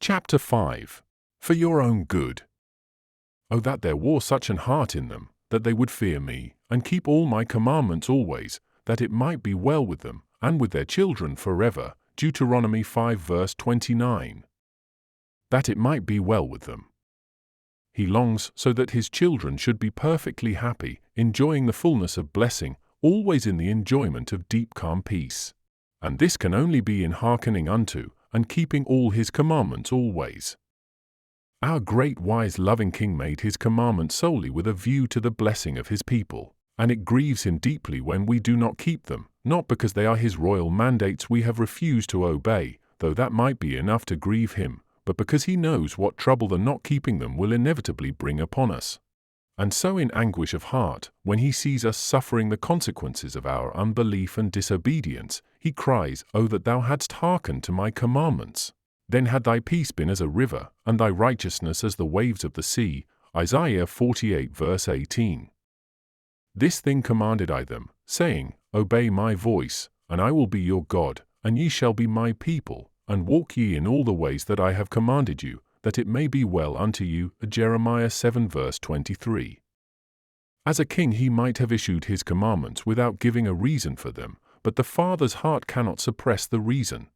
Chapter 5. For your own good. Oh, that there were such an heart in them, that they would fear me, and keep all my commandments always, that it might be well with them, and with their children forever. Deuteronomy 5 verse 29. That it might be well with them. He longs so that his children should be perfectly happy, enjoying the fullness of blessing, always in the enjoyment of deep calm peace. And this can only be in hearkening unto, and keeping all his commandments always. Our great wise loving King made his commandments solely with a view to the blessing of his people, and it grieves him deeply when we do not keep them, not because they are his royal mandates we have refused to obey, though that might be enough to grieve him, but because he knows what trouble the not keeping them will inevitably bring upon us. And so in anguish of heart, when he sees us suffering the consequences of our unbelief and disobedience, he cries, "Oh, that thou hadst hearkened to my commandments! Then had thy peace been as a river, and thy righteousness as the waves of the sea." Isaiah 48 verse 18. This thing commanded I them, saying, Obey my voice, and I will be your God, and ye shall be my people, and walk ye in all the ways that I have commanded you, that it may be well unto you. Jeremiah 7 verse 23. As a king he might have issued his commandments without giving a reason for them, but the Father's heart cannot suppress the reason.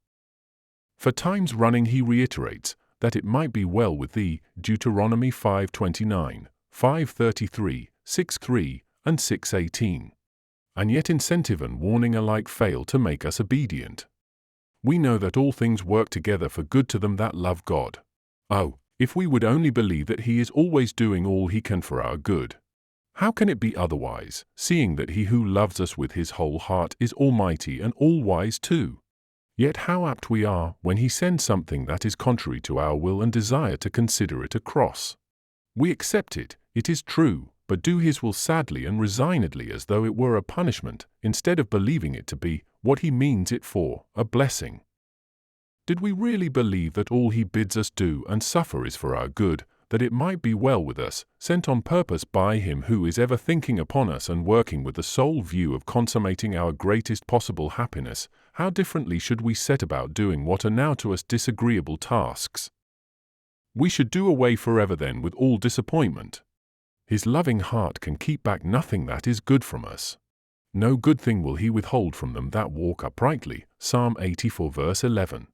For times running he reiterates, that it might be well with thee. Deuteronomy 5:29, 5:33, 6:3, and 6:18. And yet incentive and warning alike fail to make us obedient. We know that all things work together for good to them that love God. Oh, if we would only believe that he is always doing all he can for our good. How can it be otherwise, seeing that he who loves us with his whole heart is almighty and all-wise too? Yet how apt we are, when he sends something that is contrary to our will and desire, to consider it a cross. We accept it, it is true, but do his will sadly and resignedly as though it were a punishment, instead of believing it to be, what he means it for, a blessing. Did we really believe that all he bids us do and suffer is for our good, that it might be well with us, sent on purpose by him who is ever thinking upon us and working with the sole view of consummating our greatest possible happiness, how differently should we set about doing what are now to us disagreeable tasks? We should do away forever then with all disappointment. His loving heart can keep back nothing that is good from us. No good thing will he withhold from them that walk uprightly. Psalm 84 verse 11.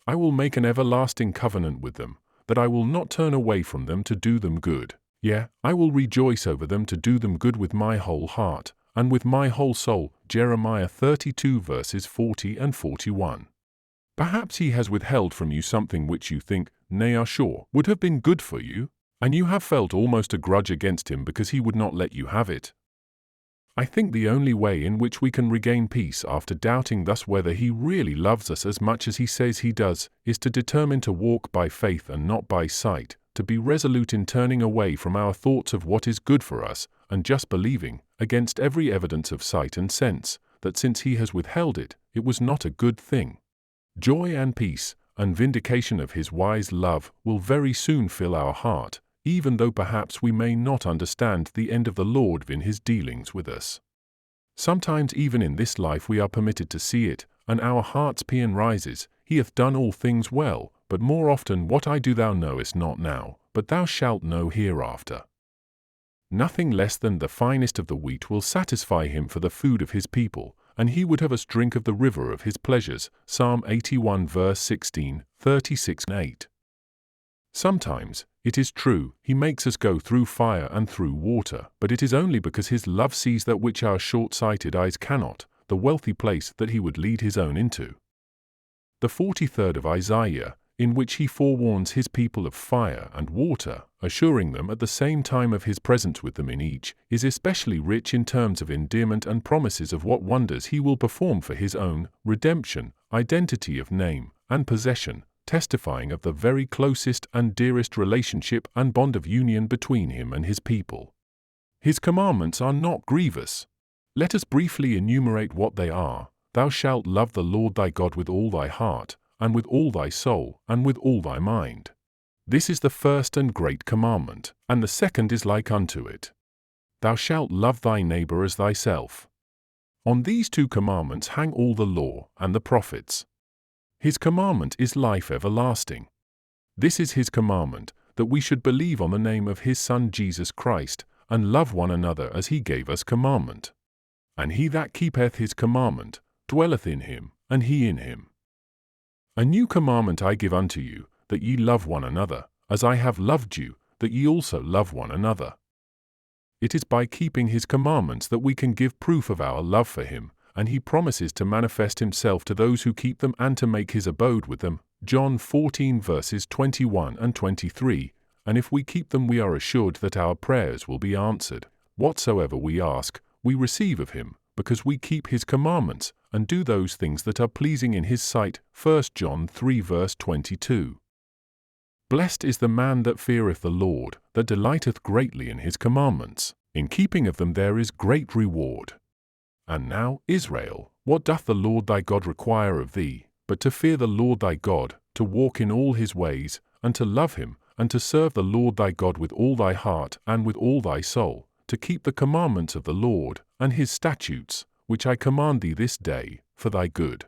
I will make an everlasting covenant with them, that I will not turn away from them to do them good. Yea, I will rejoice over them to do them good with my whole heart, and with my whole soul. Jeremiah 32 verses 40 and 41. Perhaps he has withheld from you something which you think, nay are sure, would have been good for you, and you have felt almost a grudge against him because he would not let you have it. I think the only way in which we can regain peace after doubting thus whether he really loves us as much as he says he does, is to determine to walk by faith and not by sight, to be resolute in turning away from our thoughts of what is good for us, and just believing, against every evidence of sight and sense, that since he has withheld it, it was not a good thing. Joy and peace, and vindication of his wise love, will very soon fill our heart, even though perhaps we may not understand the end of the Lord in his dealings with us. Sometimes even in this life we are permitted to see it, and our heart's paean rises, he hath done all things well, but more often what I do thou knowest not now, but thou shalt know hereafter. Nothing less than the finest of the wheat will satisfy him for the food of his people, and he would have us drink of the river of his pleasures. Psalm 81 verse 16, 36 and 8. Sometimes, it is true, he makes us go through fire and through water, but it is only because his love sees that which our short-sighted eyes cannot, the wealthy place that he would lead his own into. The 43rd of Isaiah, in which he forewarns his people of fire and water, assuring them at the same time of his presence with them in each, is especially rich in terms of endearment and promises of what wonders he will perform for his own redemption, identity of name, and possession, testifying of the very closest and dearest relationship and bond of union between him and his people. His commandments are not grievous. Let us briefly enumerate what they are. Thou shalt love the Lord thy God with all thy heart, and with all thy soul, and with all thy mind. This is the first and great commandment, and the second is like unto it. Thou shalt love thy neighbor as thyself. On these two commandments hang all the law and the prophets. His commandment is life everlasting. This is his commandment, that we should believe on the name of his Son Jesus Christ, and love one another as he gave us commandment. And he that keepeth his commandment dwelleth in him, and he in him. A new commandment I give unto you, that ye love one another, as I have loved you, that ye also love one another. It is by keeping his commandments that we can give proof of our love for him, and he promises to manifest himself to those who keep them and to make his abode with them. John 14 verses 21 and 23, and if we keep them we are assured that our prayers will be answered. Whatsoever we ask, we receive of him, because we keep his commandments, and do those things that are pleasing in his sight. 1 John 3 verse 22. Blessed is the man that feareth the Lord, that delighteth greatly in his commandments. In keeping of them there is great reward. And now, Israel, what doth the Lord thy God require of thee, but to fear the Lord thy God, to walk in all his ways, and to love him, and to serve the Lord thy God with all thy heart and with all thy soul, to keep the commandments of the Lord, and his statutes, which I command thee this day, for thy good.